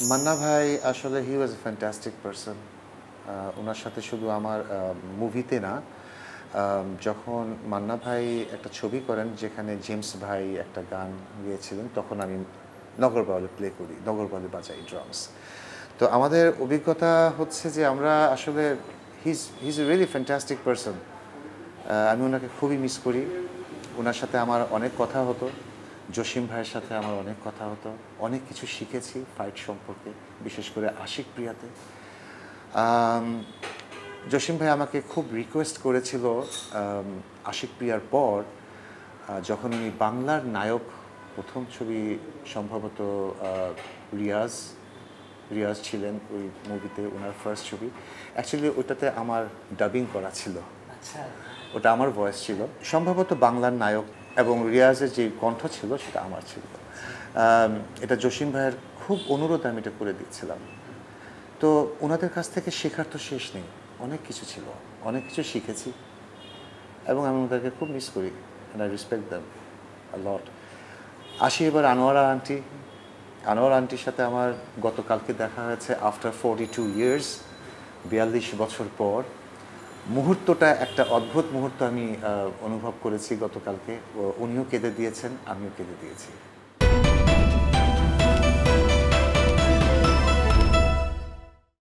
মান্না ভাই আসলে হি ওয়াজ a fantastic person. ওনার সাথে শুধু আমার মুভিতে না, যখন মান্না ভাই একটা ছবি করেন যেখানে জেমস ভাই একটা গান গেয়েছিলেন, তখন আমি নগরবাউলে প্লে করি, নগরবাউলে বাজাই ড্রামস। তো আমাদের অভিজ্ঞতা হচ্ছে যে আমরা আসলে his a really fantastic person. আমি ওনাকে খুবই মিস করি। ওনার সাথে আমার অনেক কথা হতো, জসিম ভাইয়ের সাথে আমার অনেক কথা হতো, অনেক কিছু শিখেছি ফাইট সম্পর্কে, বিশেষ করে আশিক প্রিয়াতে। জসিম ভাই আমাকে খুব রিকোয়েস্ট করেছিল আশিক প্রিয়ার পর, যখন উনি বাংলার নায়ক, প্রথম ছবি সম্ভবত রিয়াজ রিয়াজ ছিলেন ওই মুভিতে, ওনার ফার্স্ট ছবি। অ্যাকচুয়ালি ওটাতে আমার ডাবিং করা ছিল, আচ্ছা, ওটা আমার ভয়েস ছিল, সম্ভবত বাংলার নায়ক, এবং রিয়াজের যে কণ্ঠ ছিল সেটা আমার ছিল। এটা জসিম ভাইয়ের খুব অনুরোধ আমি এটা করে দিচ্ছিলাম। তো ওনাদের কাছ থেকে শেখার তো শেষ নেই, অনেক কিছু ছিল, অনেক কিছু শিখেছি, এবং আমি ওদেরকে খুব মিস করি, অ্যান্ড আই রেসপেক্ট দ্যাম আ লট। আসি এবার আনোয়ারা আন্টি। আনোয়ারা আন্টির সাথে আমার গতকালকে দেখা হয়েছে আফটার 42 ইয়ার্স, 42 বছর পর। মুহূর্তটা একটা অদ্ভুত মুহূর্ত আমি অনুভব করেছি গতকালকে। উনিও কেঁদে দিয়েছেন, আমিও কেঁদে দিয়েছি।